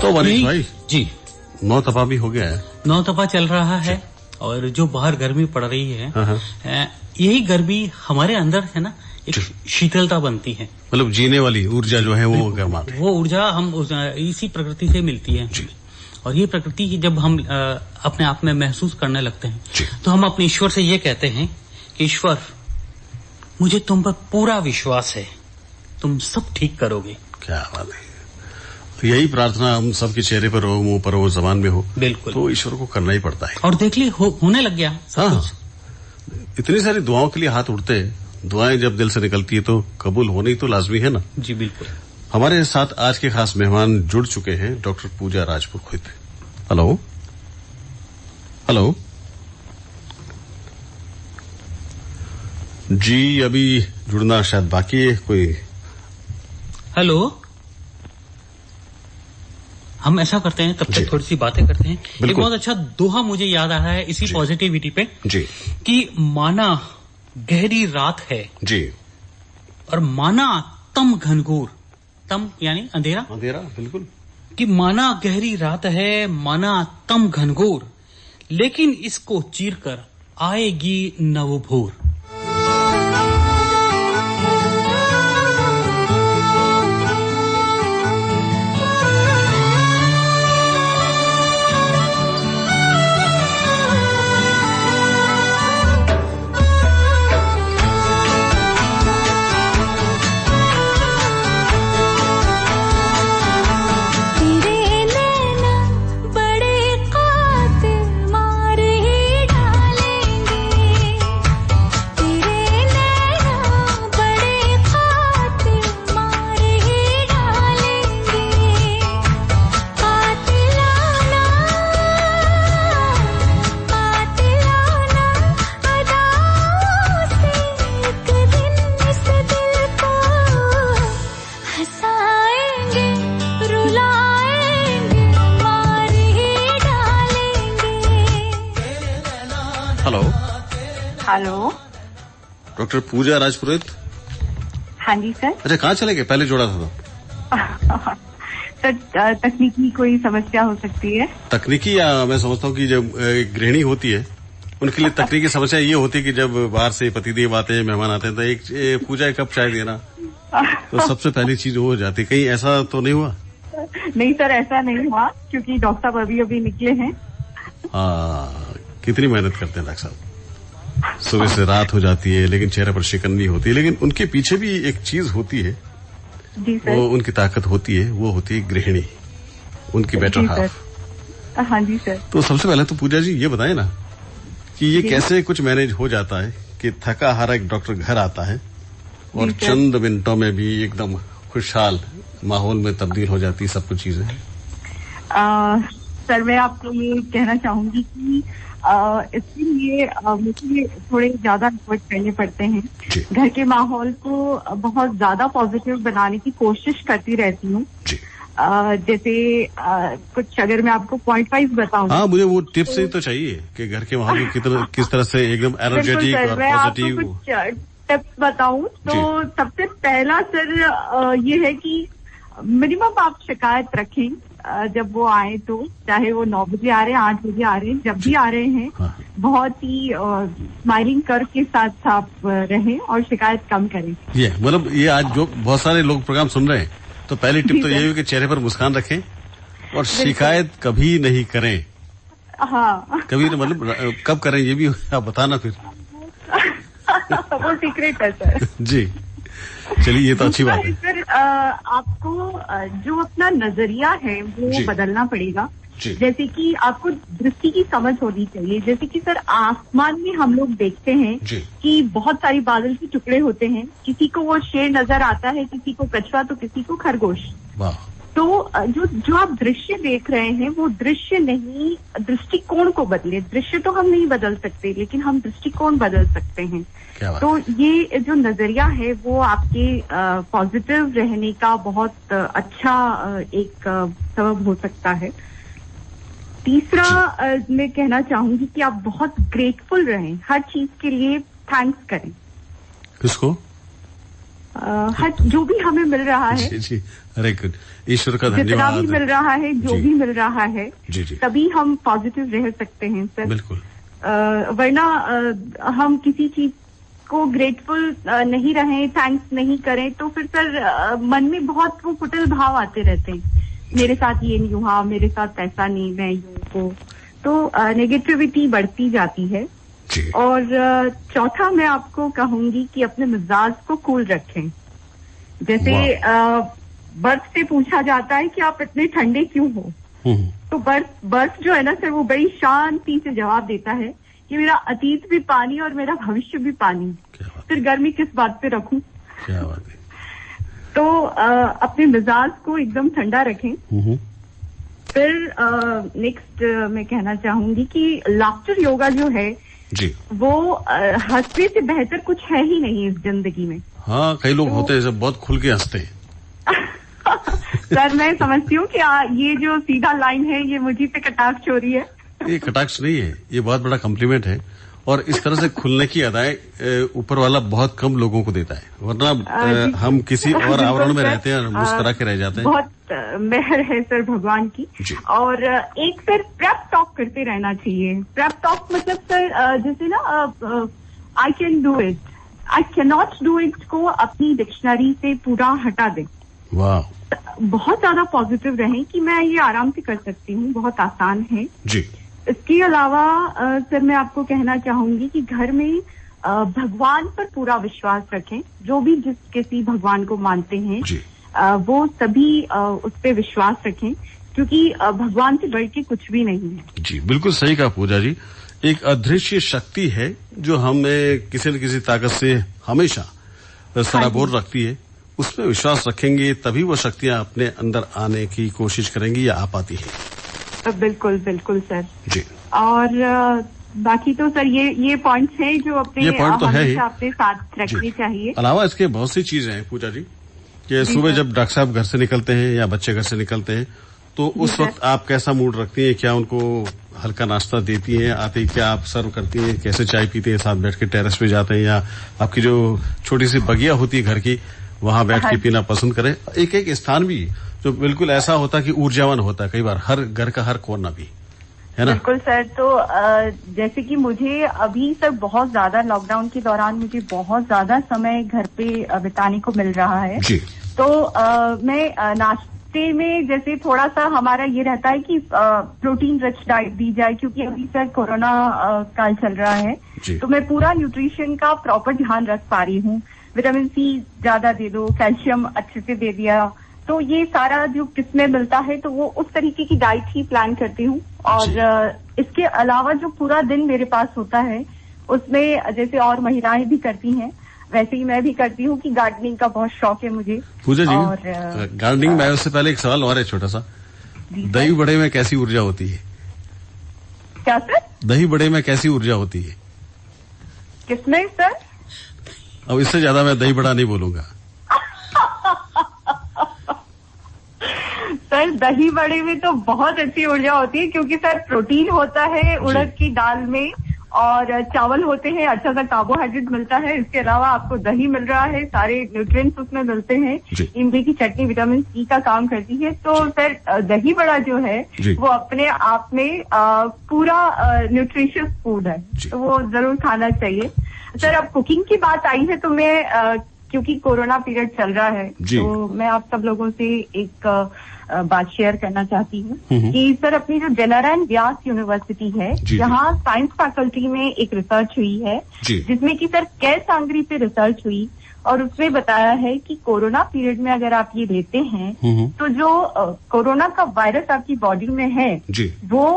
तो मनीष भाई जी, 9 तपा भी हो गया है। 9 तपा चल रहा है और जो बाहर गर्मी पड़ रही है, यही गर्मी हमारे अंदर है ना, एक शीतलता बनती है, मतलब जीने वाली ऊर्जा जो है वो गर्माहट है। वो ऊर्जा हम इसी प्रकृति से मिलती है जी। और ये प्रकृति की जब हम अपने आप में महसूस करने लगते हैं तो हम अपने ईश्वर से ये कहते हैं कि ईश्वर, मुझे तुम पर पूरा विश्वास है, तुम सब ठीक करोगे। क्या बात है, यही प्रार्थना हम सबके चेहरे पर हो, मुंह पर हो, जबान में हो, बिल्कुल, तो ईश्वर को करना ही पड़ता है। और देख ली होने लग गया। हाँ, इतनी सारी दुआओं के लिए हाथ उठते हैं, दुआएं जब दिल से निकलती है तो कबूल होनी तो लाजमी है ना। जी बिल्कुल। हमारे साथ आज के खास मेहमान जुड़ चुके हैं, डॉक्टर पूजा राजपुरोहित। हेलो हेलो जी, अभी जुड़ना शायद बाकी है कोई। हेलो, हम ऐसा करते हैं, तब तक थोड़ी सी बातें करते हैं। एक बहुत अच्छा दोहा मुझे याद आ रहा है इसी पॉजिटिविटी पे जी, कि माना गहरी रात है जी, और माना तम घनघोर, तम यानी अंधेरा, अंधेरा बिल्कुल, कि माना गहरी रात है, माना तम घनघोर, लेकिन इसको चीरकर आएगी नवभोर। हेलो, डॉक्टर पूजा राजपुरोहित। हाँ जी सर। अच्छा, कहाँ चले गए, पहले जोड़ा था तो। सर, तकनीकी कोई समस्या हो सकती है। तकनीकी, या मैं समझता हूँ कि जब गृहिणी होती है उनके लिए तकनीकी समस्या ये होती है कि जब बाहर से पतिदेव आते हैं, मेहमान आते हैं, तो एक पूजा कप चाय देना तो सबसे पहली चीज वो हो जाती है। कहीं ऐसा तो नहीं हुआ? नहीं सर, ऐसा नहीं हुआ, क्योंकि डॉक्टर साहब अभी अभी निकले हैं। हाँ, कितनी मेहनत करते हैं डॉक्टर साहब, सुबह से रात हो जाती है, लेकिन चेहरे पर शिकन नहीं होती। लेकिन उनके पीछे भी एक चीज होती है जी सर, वो उनकी ताकत होती है, वो होती है गृहिणी, उनकी बेटर हाफ। हाँ जी सर। तो सबसे पहले तो पूजा जी ये बताएं ना कि ये कैसे कुछ मैनेज हो जाता है कि थका हारा एक डॉक्टर घर आता है और चंद मिनटों में भी एकदम खुशहाल माहौल में तब्दील हो जाती है सब कुछ चीजें। सर, मैं आपको ये कहना चाहूंगी कि इसके लिए मुझे थोड़े ज्यादा एफर्ट करने पड़ते हैं। घर के माहौल को बहुत ज्यादा पॉजिटिव बनाने की कोशिश करती रहती हूँ। जैसे कुछ अगर मैं आपको पॉइंट वाइज बताऊं। हाँ, मुझे वो टिप्स ही तो चाहिए कि घर के माहौल को किस तरह से एकदम एनर्जेटिक और पॉजिटिव। कुछ टिप्स बताऊं तो सबसे पहला सर ये है कि मिनिमम आप शिकायत रखें जब वो आए, तो चाहे वो 9 बजे आ रहे हैं, 8 बजे आ रहे हैं, जब भी आ रहे हैं, बहुत ही स्माइलिंग कर के साथ आप रहें और शिकायत कम करें। ये मतलब ये आज जो बहुत सारे लोग प्रोग्राम सुन रहे हैं, तो पहली टिप तो ये है कि चेहरे पर मुस्कान रखें और शिकायत कभी नहीं करें। हाँ, कभी मतलब कब करें ये भी आप बताना फिर। वो सीक्रेट है सर। जी, चलिए, ये तो अच्छी बात है। सर, आपको जो अपना नजरिया है वो बदलना पड़ेगा। जैसे कि आपको दृष्टि की समझ होनी चाहिए। जैसे कि सर, आसमान में हम लोग देखते हैं कि बहुत सारी बादल के टुकड़े होते हैं, किसी को वो शेर नजर आता है, किसी को कछुआ, तो किसी को खरगोश। तो जो आप दृश्य देख रहे हैं वो दृश्य नहीं, दृष्टिकोण को बदले। दृश्य तो हम नहीं बदल सकते, लेकिन हम दृष्टिकोण बदल सकते हैं। तो ये जो नजरिया है वो आपके पॉजिटिव रहने का बहुत अच्छा एक सबब हो सकता है। तीसरा मैं कहना चाहूंगी कि आप बहुत ग्रेटफुल रहें, हर चीज के लिए थैंक्स करें। किसको? जो भी हमें मिल रहा है जी जी, अरे गुड, ईश्वर का धन्यवाद। जितना भी मिल रहा है, जो भी मिल रहा है, जी जी, तभी हम पॉजिटिव रह सकते हैं सर। बिल्कुल। वरना हम किसी चीज को ग्रेटफुल नहीं रहें, थैंक्स नहीं करें, तो फिर सर मन में बहुत वो कुटिल भाव आते रहते हैं। मेरे साथ ये नहीं हुआ, मेरे साथ ऐसा नहीं, मैं यूं को, तो नेगेटिविटी बढ़ती जाती है। और चौथा मैं आपको कहूंगी कि अपने मिजाज को कूल रखें। जैसे बर्फ से पूछा जाता है कि आप इतने ठंडे क्यों हो, तो बर्फ जो है ना सर, वो बड़ी शांति से जवाब देता है कि मेरा अतीत भी पानी और मेरा भविष्य भी पानी, फिर गर्मी किस बात पे रखूं। क्या बात है। तो अपने मिजाज को एकदम ठंडा रखें। फिर नेक्स्ट मैं कहना चाहूंगी कि लाफ्टर योगा जो है जी, वो हंसने से बेहतर कुछ है ही नहीं इस जिंदगी में। हाँ, कई लोग होते हैं सब बहुत खुल के हंसते हैं। सर मैं समझती हूँ कि ये जो सीधा लाइन है ये मुझे पे कटाक्ष हो रही है। ये कटाक्ष नहीं है, ये बहुत बड़ा कॉम्प्लीमेंट है। और इस तरह से खुलने की अदाएं ऊपर वाला बहुत कम लोगों को देता है, वरना हम किसी और आवरण में रहते हैं, मुस्कुरा के रह जाते हैं। बहुत मेहर है सर भगवान की। और एक सर प्रेप टॉक करते रहना चाहिए। प्रेप टॉक मतलब सर जैसे ना I can do it, I can not do it को अपनी डिक्शनरी से पूरा हटा दें। वाह, बहुत ज्यादा पॉजिटिव रहें कि मैं ये आराम से कर सकती हूँ, बहुत आसान है जी। इसके अलावा सर मैं आपको कहना चाहूंगी कि घर में भगवान पर पूरा विश्वास रखें। जो भी जिस किसी भगवान को मानते हैं वो सभी उस पर विश्वास रखें, क्योंकि भगवान से बढ़ के कुछ भी नहीं है। जी, बिल्कुल सही कहा पूजा जी। एक अदृश्य शक्ति है जो हमें किसी न किसी ताकत से हमेशा सराबोर रखती है। उसमें विश्वास रखेंगे तभी वो शक्तियां अपने अंदर आने की कोशिश करेंगी या आ पाती है। बिल्कुल बिल्कुल सर जी। और बाकी तो सर ये पॉइंट्स हैं जो अपने पॉइंट तो है ही अपने साथ रखने चाहिए। अलावा इसके बहुत सी चीजें हैं पूजा जी, कि सुबह जब डॉक्टर साहब घर से निकलते हैं या बच्चे घर से निकलते हैं तो उस वक्त आप कैसा मूड रखती हैं? क्या उनको हल्का नाश्ता देती हैं? आते ही क्या आप सर्व करती हैं? कैसे चाय पीते हैं? साथ बैठ के टेरेस पे जाते हैं या आपकी जो छोटी सी बगिया होती है घर की, वहां बैठ के पीना पसंद करें? एक एक स्थान भी जो बिल्कुल ऐसा होता है कि ऊर्जावान होता है, कई बार हर घर का हर कोना भी है ना। बिल्कुल सर। तो जैसे कि मुझे अभी सर बहुत ज्यादा लॉकडाउन के दौरान मुझे बहुत ज्यादा समय घर पे बिताने को मिल रहा है जी। तो मैं नाश्ते में जैसे थोड़ा सा हमारा ये रहता है कि प्रोटीन रिच डाइट दी जाए, क्योंकि अभी सर कोरोना काल चल रहा है, तो मैं पूरा न्यूट्रिशन का प्रॉपर ध्यान रख पा रही हूँ। विटामिन सी ज्यादा दे दो, कैल्शियम अच्छे से दे दिया, तो ये सारा जो किसमें मिलता है तो वो उस तरीके की डाइट ही प्लान करती हूँ। और इसके अलावा जो पूरा दिन मेरे पास होता है उसमें जैसे और महिलाएं भी करती हैं वैसे ही मैं भी करती हूँ कि गार्डनिंग का बहुत शौक है मुझे। पूजा जी, और गार्डनिंग में उससे पहले एक सवाल और है छोटा सा, दही बड़े में कैसी ऊर्जा होती है? क्या सर? दही बड़े में कैसी ऊर्जा होती है? किसमें सर? अब इससे ज्यादा मैं दही बड़ा नहीं बोलूंगा। सर दही बड़े में तो बहुत अच्छी ऊर्जा होती है, क्योंकि सर प्रोटीन होता है उड़द की दाल में और चावल होते हैं, अच्छा सा कार्बोहाइड्रेट मिलता है। इसके अलावा आपको दही मिल रहा है, सारे न्यूट्रिएंट्स उसमें मिलते हैं। इमली की चटनी विटामिन सी का काम करती है। तो सर दही बड़ा जो है वो अपने आप में पूरा न्यूट्रिशियस फूड है, तो वो जरूर खाना चाहिए। सर अब कुकिंग की बात आई है तो मैं क्योंकि कोरोना पीरियड चल रहा है तो मैं आप सब लोगों से एक बात शेयर करना चाहती हूँ कि सर अपनी जो जलारायण व्यास यूनिवर्सिटी है, जहाँ साइंस फैकल्टी में एक रिसर्च हुई है जिसमें कि सर कैर सांगरी पे रिसर्च हुई और उसमें बताया है कि कोरोना पीरियड में अगर आप ये लेते हैं तो जो कोरोना का वायरस आपकी बॉडी में है वो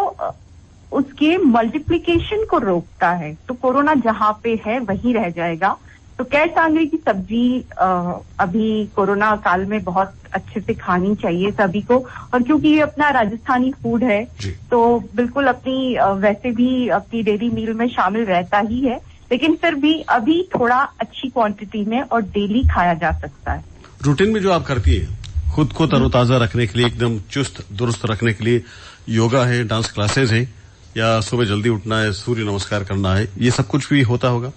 उसके मल्टीप्लिकेशन को रोकता है। तो कोरोना जहाँ पे है वहीं रह जाएगा। तो कैर सांगरी की सब्जी अभी कोरोना काल में बहुत अच्छे से खानी चाहिए सभी को, और क्योंकि ये अपना राजस्थानी फूड है तो बिल्कुल अपनी वैसे भी अपनी डेली मील में शामिल रहता ही है, लेकिन फिर भी अभी थोड़ा अच्छी क्वांटिटी में और डेली खाया जा सकता है। रूटीन में जो आप करती है खुद को तरोताजा रखने के लिए, एकदम चुस्त दुरुस्त रखने के लिए, योगा है, डांस क्लासेस है, या सुबह जल्दी उठना है, सूर्य नमस्कार करना है, ये सब कुछ भी होता होगा?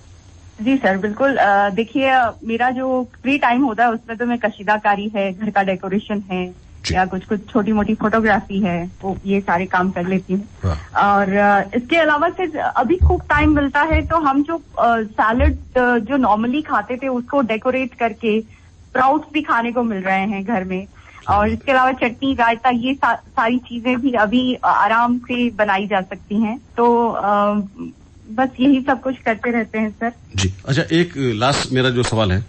जी सर, बिल्कुल। देखिए, मेरा जो फ्री टाइम होता है उसमें तो मैं कशीदाकारी है, घर का डेकोरेशन है, या कुछ छोटी मोटी फोटोग्राफी है, वो ये सारे काम कर लेती हूँ। और इसके अलावा सिर्फ अभी खूब टाइम मिलता है तो हम जो सैलड जो नॉर्मली खाते थे उसको डेकोरेट करके स्प्राउट्स भी खाने को मिल रहे हैं घर में। और इसके अलावा चटनी, रायता, ये सारी चीजें भी अभी आराम से बनाई जा सकती हैं। तो बस यही सब कुछ करते रहते हैं सर। जी अच्छा, एक लास्ट मेरा जो सवाल है,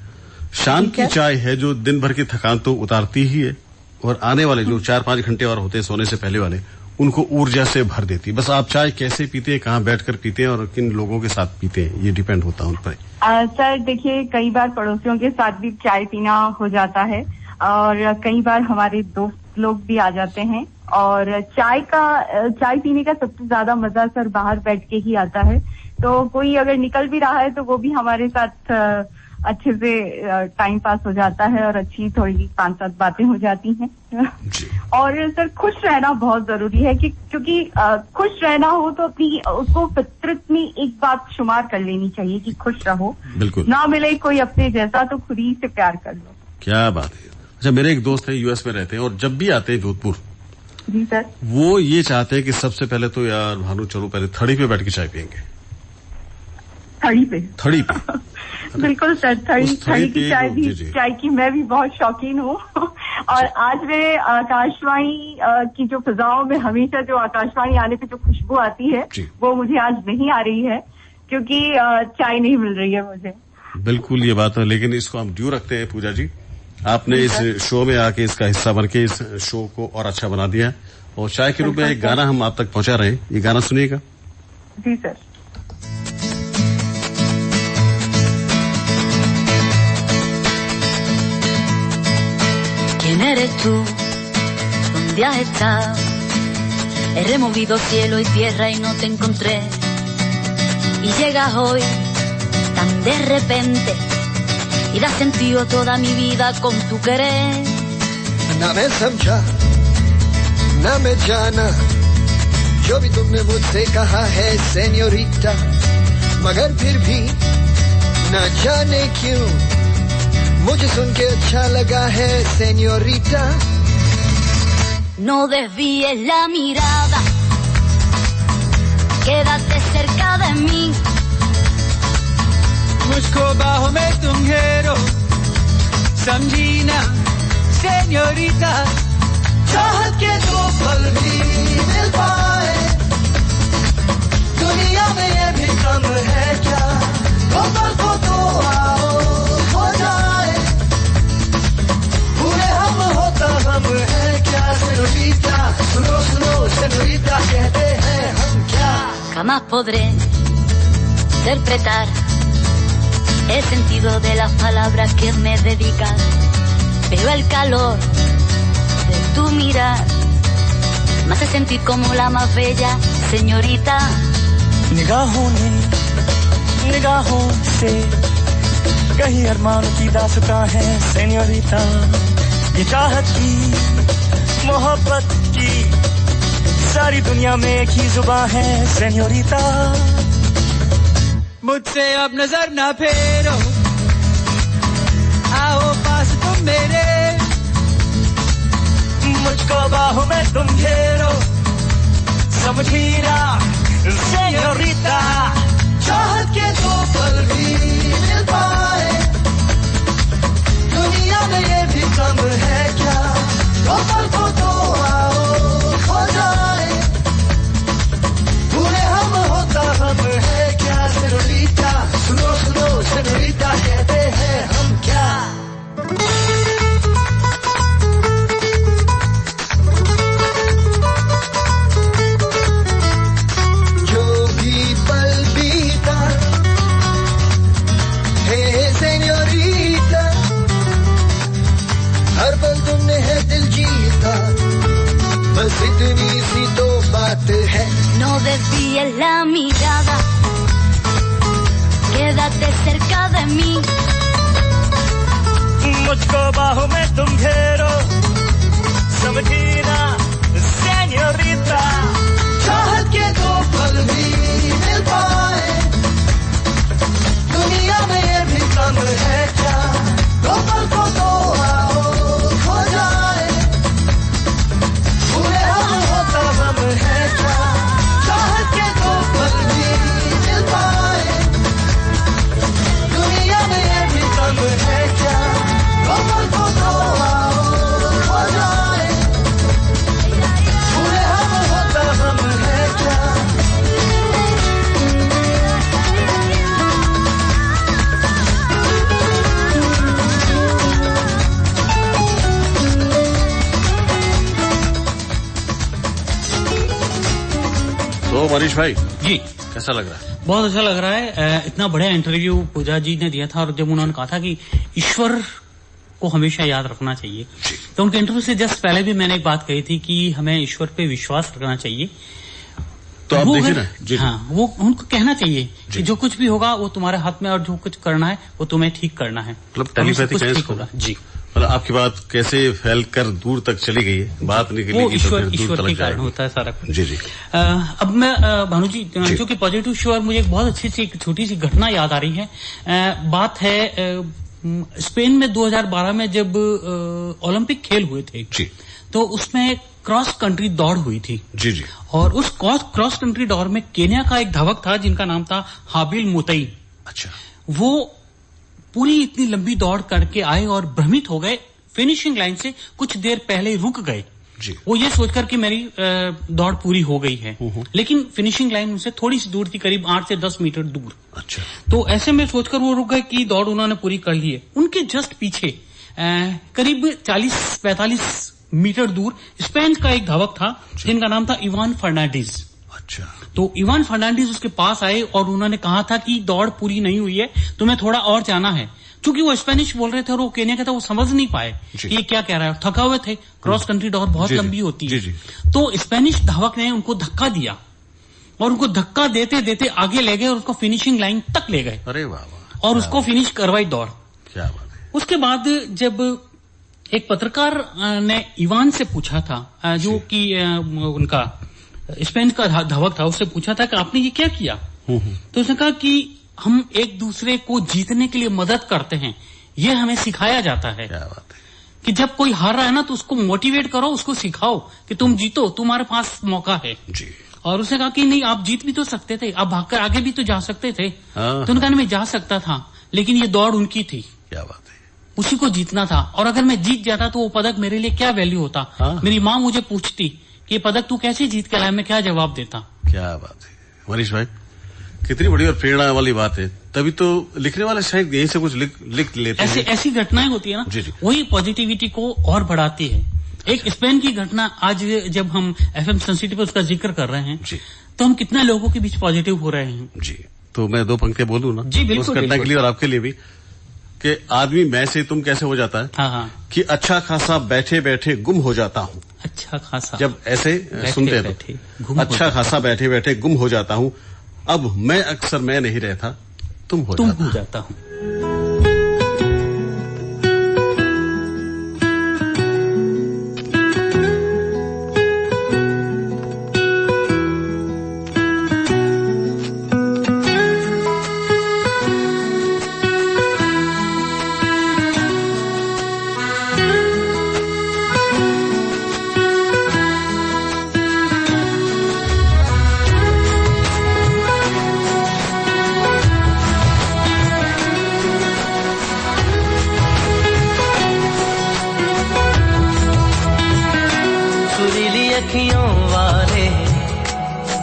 शाम की चाय है जो दिन भर की थकान तो उतारती ही है, और आने वाले जो 4-5 घंटे और होते हैं सोने से पहले वाले, उनको ऊर्जा से भर देती है। बस आप चाय कैसे पीते हैं, कहाँ बैठकर पीते हैं और किन लोगों के साथ पीते हैं, ये डिपेंड होता है उन पर। सर देखिए, कई बार पड़ोसियों के साथ भी चाय पीना हो जाता है, और कई बार हमारे दोस्त लोग भी आ जाते हैं। और चाय पीने का सबसे ज्यादा मजा सर बाहर बैठ के ही आता है। तो कोई अगर निकल भी रहा है तो वो भी हमारे साथ अच्छे से टाइम पास हो जाता है, और अच्छी थोड़ी 5-7 बातें हो जाती हैं। और सर खुश रहना बहुत जरूरी है, क्योंकि खुश रहना हो तो अपनी उसको फितरत में एक बात शुमार कर लेनी चाहिए कि खुश रहो। बिल्कुल। ना मिले कोई अपने जैसा तो खुद ही से प्यार कर लो। क्या बात है। अच्छा, मेरे एक दोस्त है यूएस में रहते हैं, और जब भी आते हैं जोधपुर, जी सर, वो ये चाहते हैं कि सबसे पहले तो यार भानु चलो पहले थड़ी पे बैठ के चाय पियेंगे। थड़ी पे बिल्कुल सर, थड़ी की चाय की मैं भी बहुत शौकीन हूँ। और आज मैं आकाशवाणी की जो फिजाओं में हमेशा जो आकाशवाणी आने पे जो खुशबू आती है वो मुझे आज नहीं आ रही है, क्योंकि चाय नहीं मिल रही है मुझे। बिल्कुल ये बात है, लेकिन इसको हम ड्यू रखते हैं पूजा जी। आपने इस शो में आके इसका हिस्सा बनके इस शो को और अच्छा बना दिया, और चाय के रूप में एक गाना हम आप तक पहुंचा रहे हैं, ये गाना सुनिएगा। जी sir. ¿Quién eres tú? ¿Dónde has estado? He removido cielo y tierra y no te encontré. Y llegas hoy tan de repente y das sentido a toda mi vida con tu querer. ना मैं समझा ना मैं जाना जो भी तुमने मुझसे कहा है सेन्योरिटा, मगर फिर भी न जाने क्यों मुझे सुन के अच्छा लगा है señorita. No desvíes la mirada, quédate cerca de mí. मुझको बाहों में तुम घेरो, समझी ना señorita. चाहत के दो पल भी मिल पाए, दुनिया में ये भी कम है क्या, दो पल को तो आओ हो जाए, पूरे हम होता हम है क्या señorita. सुनो सुनो señorita, कहते हैं हम क्या. Jamás podré interpretar el sentido de las palabras que me dedicas, pero el calor de tu mirar me hace sentir como la más bella señorita. निगाहों से कहीं अरमान की दास्तां है señorita. ये चाहत की मोहब्बत की सारी दुनिया में एक ही जुबान है señorita. मुझसे अब नजर ना फेरो, आओ पास तुम मेरे, मुझको बाहों में तुम घेरो, समझी ना señorita. चाहत के दो पल भी मिल पाए, दुनिया में ये भी कम है क्या, दो पल को तो आओ हो जाए, पूरे हम होता हम है क्या señorita. सुनो सुनो señorita, कहते हैं हम क्या. जो भी पल बीता है señorita, हर पल तुमने है दिल जीता, बस इतनी सी तो बात है. No desvíes la mirada, quédate cerca de mí. मुझको बाहों में तुम घेरो, समझी ना señorita. चाहत के दो पल भी मिल पाए, दुनिया तो मनीष भाई जी, कैसा लग रहा है? बहुत अच्छा लग रहा है। इतना बढ़िया इंटरव्यू पूजा जी ने दिया था, और जब उन्होंने कहा था कि ईश्वर को हमेशा याद रखना चाहिए, तो उनके इंटरव्यू से जस्ट पहले भी मैंने एक बात कही थी कि हमें ईश्वर पे विश्वास रखना चाहिए। तो आप देखिए ना जी, हाँ, वो उनको कहना चाहिए कि जो कुछ भी होगा वो तुम्हारे हाथ में, और जो कुछ करना है वो तुम्हें ठीक करना है। मतलब टेलीपैथिक होगा जी। मतलब आपकी बात कैसे फैल कर दूर तक चली गई है, बात निकलेगी तो फिर दूर तक के कारण होता है सारा कुछ। जी जी। अब मैं भानु जी, जो कि पॉजिटिव श्योर, मुझे एक बहुत अच्छी सी एक छोटी सी घटना याद आ रही है। बात है स्पेन में 2012 में जब ओलंपिक खेल हुए थे जी, तो उसमें क्रॉस कंट्री दौड़ हुई थी जी जी। और उस क्रॉस कंट्री दौड़ में केन्या का एक धावक था जिनका नाम था हाबिल मुतई। अच्छा। वो पूरी इतनी लंबी दौड़ करके आए और भ्रमित हो गए, फिनिशिंग लाइन से कुछ देर पहले रुक गए जी। वो ये सोचकर कि मेरी दौड़ पूरी हो गई है, लेकिन फिनिशिंग लाइन उनसे थोड़ी सी दूर थी, करीब 8 से 10 मीटर दूर। अच्छा। तो ऐसे में सोचकर वो रुक गए कि दौड़ उन्होंने पूरी कर ली है। उनके जस्ट पीछे करीब 40-45 मीटर दूर स्पेन का एक धावक था जिनका नाम था इवान फर्नांडीज। अच्छा। तो इवान फर्नांडीज उसके पास आए और उन्होंने कहा था कि दौड़ पूरी नहीं हुई है, तुम्हें थोड़ा और जाना है। क्योंकि वो स्पेनिश बोल रहे थे और वो केन्या का था, वो समझ नहीं पाए कि ये क्या कह रहा है, थका हुए थे। क्रॉस कंट्री दौड़ बहुत लंबी होती है। तो स्पेनिश धावक ने उनको धक्का दिया और उनको धक्का देते देते आगे ले गए और उसको फिनिशिंग लाइन तक ले गए। अरे वाह। और उसको फिनिश करवाई दौड़। क्या बात है। उसके बाद जब एक पत्रकार ने इवान से पूछा था, जो कि उनका स्पेन का धावक था, उससे पूछा था कि आपने ये क्या किया, तो उसने कहा कि हम एक दूसरे को जीतने के लिए मदद करते हैं, ये हमें सिखाया जाता है। क्या बात है। कि जब कोई हार रहा है ना तो उसको मोटिवेट करो, उसको सिखाओ कि तुम जीतो, तुम्हारे पास मौका है जी। और उसने कहा कि नहीं, आप जीत भी तो सकते थे, आप भागकर आगे भी तो जा सकते थे। तो उन्होंने कहा मैं जा सकता था, लेकिन ये दौड़ उनकी थी। क्या बात है। उसी को जीतना था, और अगर मैं जीत जाता तो वो पदक मेरे लिए क्या वैल्यू होता। मेरी माँ मुझे पूछती कि ये पदक तू कैसे जीत के लाया, मैं क्या जवाब देता। क्या बात है मनीष भाई, कितनी बड़ी और प्रेरणा वाली बात है। तभी तो लिखने वाले शायद यहीं से कुछ लिख लेते हैं। ऐसी घटनाएं होती है ना जी। वही पॉजिटिविटी को और बढ़ाती है। एक स्पेन की घटना, आज जब हम FM सन सिटी पर उसका जिक्र कर रहे हैं जी, तो हम कितने लोगों के बीच पॉजिटिव हो रहे हैं जी। तो मैं 2 पंक्तियां बोलूं ना जी, बिल्कुल, उस घटना के लिए और आपके लिए भी, कि आदमी मैं से तुम कैसे हो जाता है। हाँ। कि अच्छा खासा बैठे बैठे गुम हो जाता हूँ। अच्छा खासा, जब ऐसे सुनते हैं तो अच्छा खासा बैठे बैठे गुम हो जाता हूँ, अब मैं अक्सर मैं नहीं रहता, तुम हो जाता हूँ।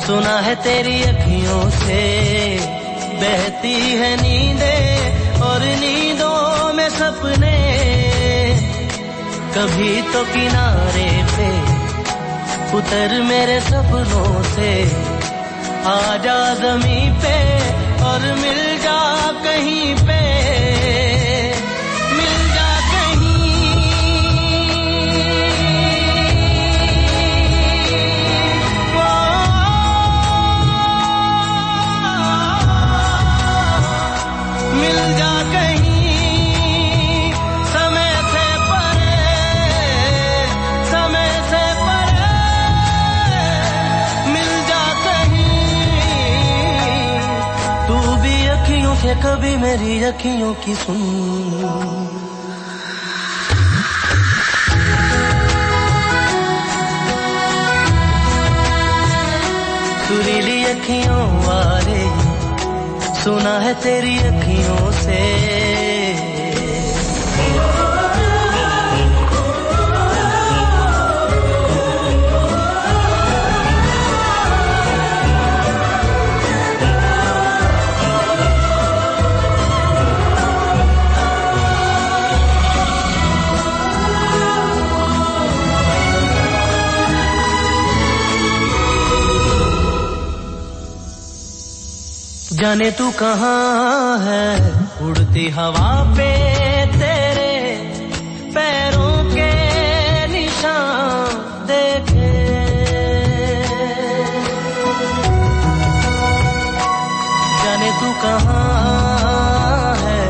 सुना है तेरी अखियों से बहती है नींदें और नींदों में सपने, कभी तो किनारे पे उतर मेरे सपनों से, आजा ज़मीं पे और मिल जा कहीं पे, कभी मेरी अखियों की सुन। सुरीली अखियों वाले सुना है तेरी अखियों से, जाने तू कहाँ है, उड़ती हवा पे तेरे पैरों के निशान देखे। जाने तू कहाँ है,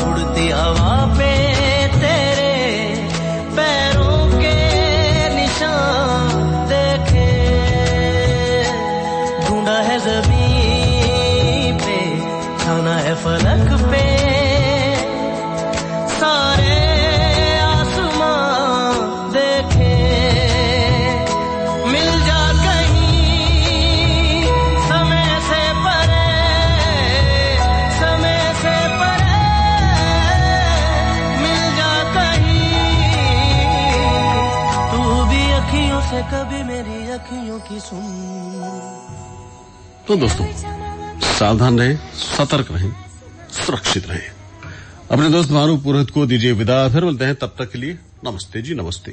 उड़ती हवा पे तेरे पैरों के निशान देखे। ढूंढा है ज़मीन पे, छाना है फलक पे, सारे आसमां देखे। मिल जा कहीं समय से परे, समय से परे, मिल जा कहीं तू भी अखियों से कभी मेरी अखियों की सुन। तो दोस्तों सावधान रहें, सतर्क रहें, सुरक्षित रहें। अपने दोस्त भानु पुरोहित को दीजिए विदा, फिर मिलते हैं, तब तक के लिए नमस्ते जी नमस्ते।